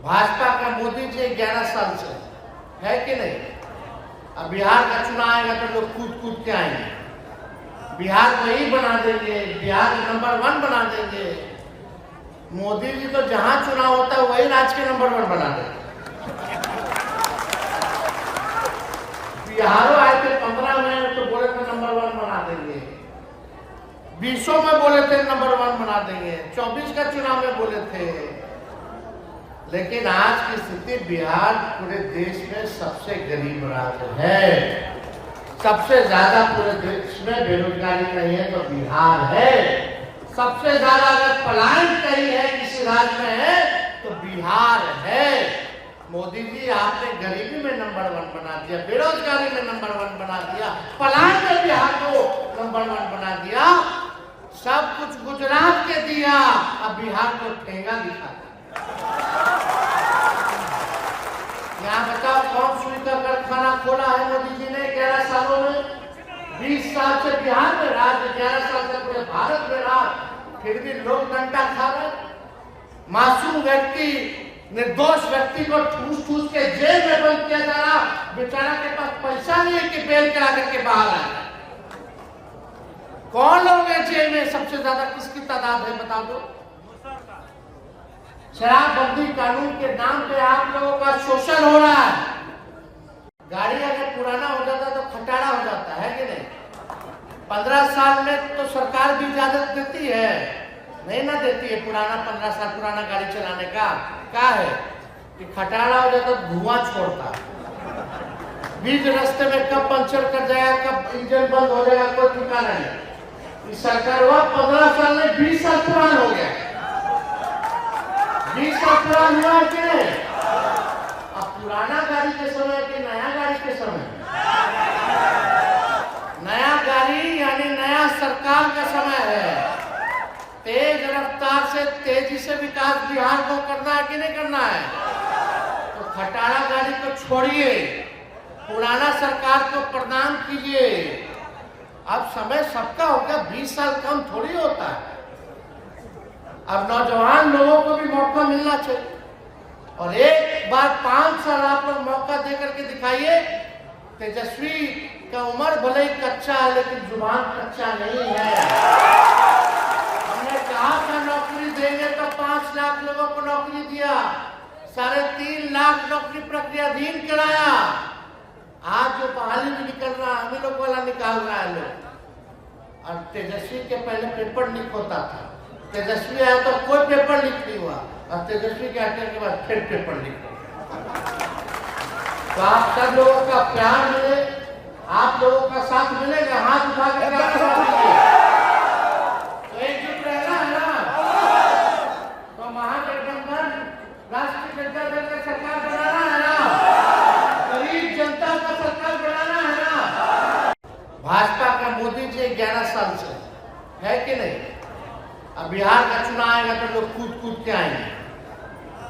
भाजपा का मोदी जी 11 साल से है कि नहीं। अब बिहार का चुनाव आएगा तो लोग कूद कूद के आएंगे, बिहार को ही बना देंगे, बिहार को नंबर 1 बना देंगे। मोदी जी तो जहां चुनाव होता है वही राज्य के नंबर 1 बना देंगे। बिहारों आए थे 15 में तो बोले थे नंबर 1 बना देंगे, 20 में बोले थे नंबर 1 बना देंगे, 24 का चुनाव में बोले थे। लेकिन आज की स्थिति बिहार पूरे देश में सबसे गरीब राज्य है, सबसे ज्यादा पूरे देश में बेरोजगारी नहीं है तो बिहार है। सबसे ज्यादा अगर पलायन कहीं है किसी राज्य में है तो बिहार है। मोदी जी आपने गरीबी में नंबर 1 बना दिया, बेरोजगारी में नंबर 1 बना दिया, पलायन में बिहार को नंबर 1 बना दिया, सब कुछ गुजरात के दिया, अब बिहार को ठेंगा दिखा। यहाँ बताओ कौन सुई का कारखाना खोला है मोदी जी ने 11 सालों में। 20 साल से बिहार में राज, 11 साल से पूरे भारत में राज, फिर भी लोग डंडा खा रहे। मासूम व्यक्ति, निर्दोष व्यक्ति को ठूस ठूस के जेल में बंद किया जा रहा, बेचारा के पास पैसा नहीं है कि बेल करा करके बाहर आए। कौन लोग हैं जेल में, सबसे ज्यादा किसकी तादाद है बता दो। शराबबंदी कानून के नाम पे आप लोगों का शोषण हो रहा है। गाड़ी अगर पुराना हो जाता तो खटारा हो जाता है कि नहीं। 15 साल में तो सरकार भी इजाजत देती है, नहीं ना देती है। पुराना 15 साल पुराना गाड़ी चलाने का क्या है कि खटारा हो जाता तो धुआं छोड़ता, बीच रास्ते में कब पंचर कर जाएगा, कब इंजन बंद हो जाएगा, कोई ठिकाना नहीं। सरकार हुआ 15 साल में 20 साल पुराना हो गया, 20 साल पुराना हुआ कि नहीं। अब पुराना गाड़ी के समय कि नया गाड़ी के समय, नया गाड़ी यानी नया सरकार का समय है। तेज रफ्तार से तेजी से विकास बिहार को करना है कि नहीं करना है। तो खटारा गाड़ी को छोड़िए, पुराना सरकार को प्रणाम कीजिए। अब समय सबका होगा, 20 साल कम थोड़ी होता है। अब नौजवान लोगों को भी मौका मिलना चाहिए और एक बार 5 साल आप लोग मौका देकर के दिखाइए। तेजस्वी का उम्र भले ही कच्चा है लेकिन जुबान कच्चा नहीं है। हमने कहा था नौकरी देंगे तो 5 लाख लोगों को नौकरी दिया, 3.5 लाख नौकरी प्रक्रियाधीन कराया। आज जो बहाली भी निकल रहा है, हम लोग वाला निकाल रहा है लोग। और तेजस्वी के पहले पेपर लीक होता था, तेजस्वी आया तो कोई पेपर लीक नहीं हुआ, और तेजस्वी के हटने के बाद फिर पेपर लीक हुआ। तो आप सब लोगों का प्यार मिले, आप लोगों का साथ मिलेगा, हाथ उठा के तो एकजुट रहना है ना। तो महागठबंधन राष्ट्रीय जनता दल का सरकार बनाना है ना, गरीब जनता का सरकार बनाना है ना। भाजपा का मोदी जी 11 साल से है कि नहीं। अब बिहार का चुनाव आएगा तो लोग कूद कूद के आएंगे,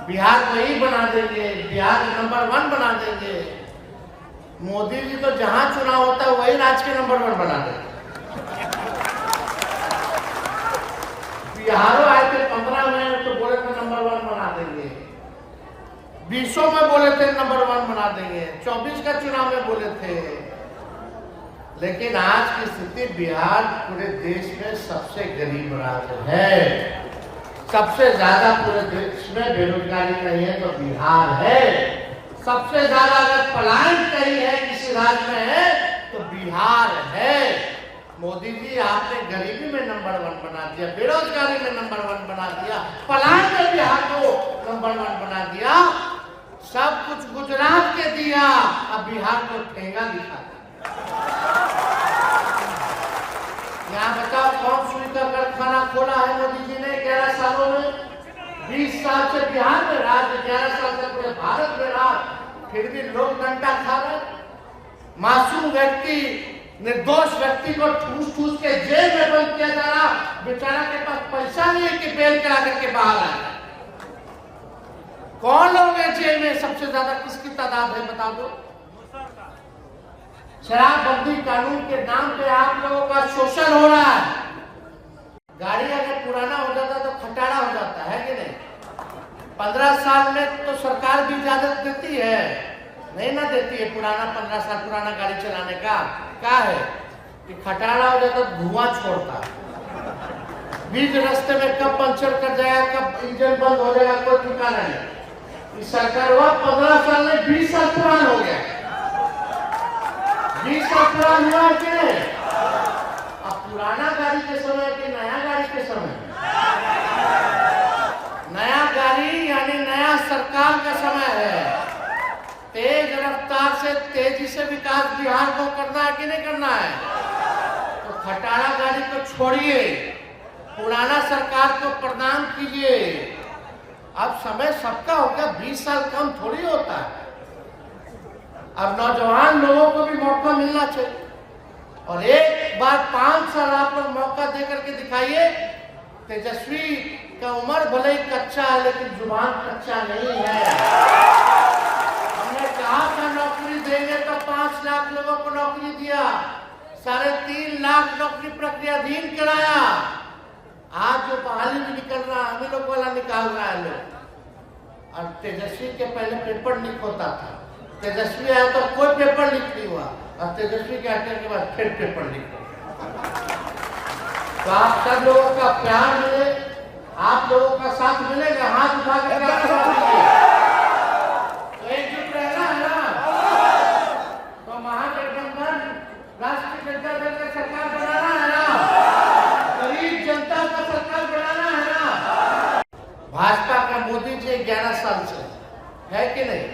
बिहार को ही बना देंगे, बिहार को नंबर 1 बना देंगे। मोदी जी तो जहां चुनाव होता है वही राज्य के नंबर 1 बना देंगे। बिहारों आए थे 15 में तो बोले थे नंबर 1 बना देंगे, 20 में बोले थे नंबर 1 बना देंगे, 24 का चुनाव में बोले थे। लेकिन आज की स्थिति बिहार पूरे देश में सबसे गरीब राज्य है, सबसे ज्यादा पूरे देश में बेरोजगारी नहीं है तो बिहार है। सबसे ज्यादा अगर पलायन कहीं है किसी राज्य में है तो बिहार है। मोदी जी आपने गरीबी में नंबर 1 बना दिया, बेरोजगारी में नंबर 1 बना दिया, पलायन में बिहार को नंबर 1 बना दिया, सब कुछ गुजरात के दिया, अब बिहार को ठेंगा दिखा। यहाँ बताओ कौन सुई का कारखाना खोला है मोदी जी ने 11 सालों में। 20 साल से बिहार में राज, 11 साल से पूरे भारत में राज, फिर भी लोग डंडा खा रहे। मासूम व्यक्ति, निर्दोष व्यक्ति को ठूस ठूस के जेल में बंद किया जा रहा, बेचारा के पास पैसा नहीं है कि बेल करा करके बाहर आए। कौन लोग हैं जेल में, सबसे ज्यादा किसकी तादाद है बता दो। शराबबंदी कानून के नाम पे आप लोगों का शोषण हो रहा है। गाड़ी अगर पुराना हो जाता तो खटारा हो जाता है कि नहीं। 15 साल में तो सरकार भी इजाजत देती है, नहीं ना देती है। पुराना 15 साल पुराना गाड़ी चलाने का क्या है कि खटारा हो जाता तो धुआं छोड़ता, बीच रास्ते में कब पंचर कर जाएगा, कब इंजन बंद हो जाएगा, कोई ठिकाना नहीं। इस सरकार हुआ 15 साल में 20 साल पुरान हो गया, 20 साल पुरान हुआ कि नहीं? अब पुराना गाड़ी के समय कि नया गाड़ी के समय? नया गाड़ी यानी नया सरकार का समय है। तेज रफ्तार से तेजी से विकास बिहार को करना है कि नहीं करना है? तो खटारा गाड़ी को छोड़िए, पुराना सरकार को प्रणाम कीजिए। अब समय सबका हो गया, 20 साल कम थोड़ी होता है। अब नौजवान लोगों को भी मौका मिलना चाहिए, और एक बार 5 साल आप लोग मौका दे करके दिखाइए। तेजस्वी का उम्र भले ही कच्चा है, लेकिन जुबान कच्चा नहीं है। हमने कहा था नौकरी देंगे तो 5 लाख लोगों को नौकरी दिया, 3.5 लाख नौकरी प्रक्रियाधीन कराया। आज जो बहाली भी निकल रहा है, हम लोग वाला निकाल रहा है लोग। और तेजस्वी के पहले पेपर लीक होता था, तेजस्वी आया तो कोई पेपर लीक नहीं हुआ, और तेजस्वी के हटने के बाद फिर पेपर लीक हुआ। तो आप सब लोगों का प्यार मिले, आप लोगों का साथ मिलेगा, हाथ उठा के तो एकजुट रहना है ना। तो महागठबंधन राष्ट्रीय जनता दल का सरकार बनाना है ना, गरीब जनता का सरकार बनाना है ना। भाजपा का मोदी जी 11 साल से है कि नहीं?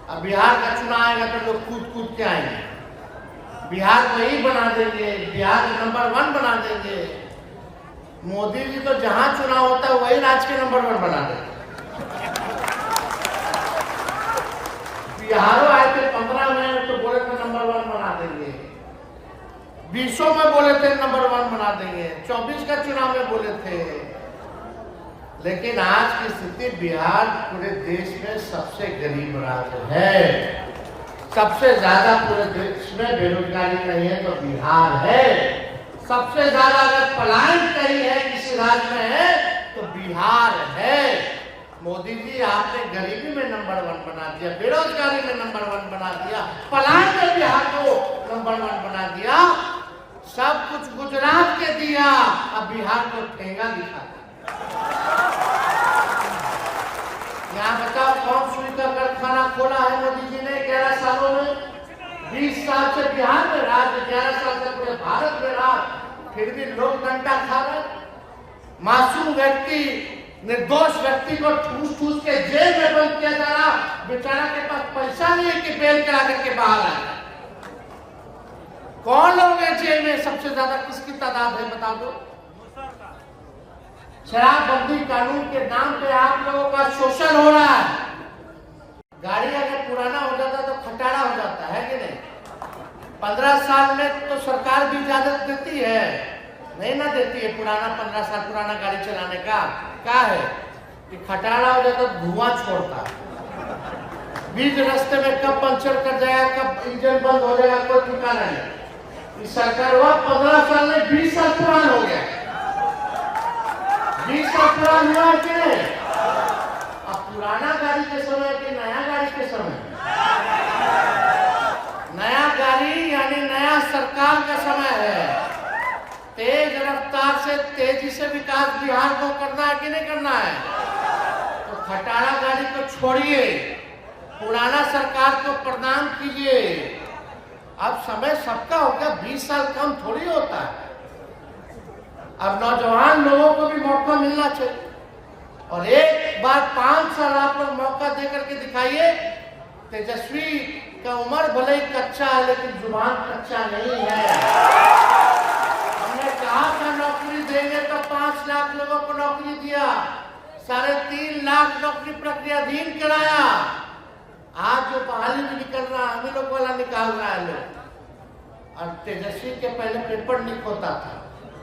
अब बिहार का चुनाव आएगा तो लोग कूद कूद के आएंगे, बिहार को ही बना देंगे, बिहार को नंबर 1 बना देंगे। मोदी जी तो जहां चुनाव होता है वही राज्य के नंबर 1 बना देंगे। बिहारों आए थे 15 में तो बोले थे नंबर 1 बना देंगे, 20 में बोले थे नंबर 1 बना देंगे, 24 का चुनाव में बोले थे। लेकिन आज की स्थिति, बिहार पूरे देश में सबसे गरीब राज्य है, सबसे ज्यादा पूरे देश में बेरोजगारी नहीं है तो बिहार है। सबसे ज्यादा अगर पलायन कहीं है किसी राज्य में है तो बिहार है। मोदी जी आपने गरीबी में नंबर 1 बना दिया, बेरोजगारी में नंबर 1 बना दिया, पलायन में बिहार को नंबर 1 बना दिया, सब कुछ गुजरात के दिया, अब बिहार को ठेंगा दिखा। यहाँ बताओ कौन सुई का कारखाना खोला है मोदी जी ने 11 सालों में? 20 साल से बिहार में राज, 11 साल से पूरे भारत में राज, फिर भी लोग डंडा खा रहे। मासूम व्यक्ति, निर्दोष व्यक्ति को ठूस ठूस के जेल में बंद किया जा रहा, बेचारा के पास पैसा नहीं है कि बेल करा करके बाहर आए। कौन लोग हैं जेल में? सबसे ज्यादा किसकी तादाद है बता दो? शराबबंदी कानून के नाम पे आप लोगों का शोषण हो रहा है। गाड़ी अगर पुराना हो जाता तो खटारा हो जाता है कि नहीं? 15 साल में तो सरकार भी इजाजत देती है, नहीं ना देती है। पुराना 15 साल पुराना गाड़ी चलाने का क्या है कि खटारा हो जाता तो धुआं छोड़ता, बीच रास्ते में कब पंचर कर जाएगा, कब इंजन बंद हो जाएगा, कोई ठिकाना नहीं। इस सरकार हुआ 15 साल में 20 साल पुरान हो गया, 20 साल पुरान हुआ कि नहीं? अब पुराना गाड़ी के समय कि नया गाड़ी के समय? नया गाड़ी यानी नया सरकार का समय है। तेज रफ्तार से तेजी से विकास बिहार को करना है कि नहीं करना है? तो खटारा गाड़ी को छोड़िए, पुराना सरकार को प्रणाम कीजिए। अब समय सबका हो गया, 20 साल कम थोड़ी होता है। अब नौजवान लोगों को भी मौका मिलना चाहिए, और एक बार 5 साल आप लोग मौका दे करके दिखाइए। तेजस्वी का उम्र भले ही कच्चा है, लेकिन जुबान कच्चा नहीं है। हमने कहा था नौकरी देंगे तो 5 लाख लोगों को नौकरी दिया, 3.5 लाख नौकरी प्रक्रियाधीन कराया। आज जो बहाली भी निकल रहा है, हम लोग वाला निकाल रहा है लोग। और तेजस्वी के पहले पेपर लीक होता था,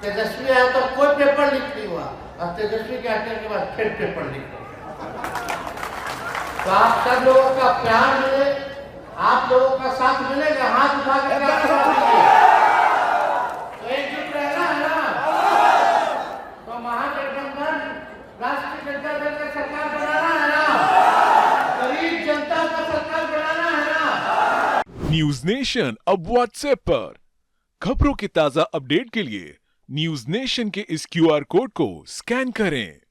तेजस्वी आया तो कोई पेपर लीक नहीं हुआ, और तेजस्वी के हटने के बाद फिर पेपर लीक हुआ। तो आप सब लोगों का प्यार मिले, आप लोगों का साथ मिलेगा, हाथ उठा के तो एकजुट रहना है ना। तो महागठबंधन राष्ट्रीय जनता दल का सरकार बनाना है। न्यूज नेशन अब व्हाट्सएप पर। खबरों के ताजा अपडेट के लिए न्यूज नेशन के इस क्यूआर कोड को स्कैन करें।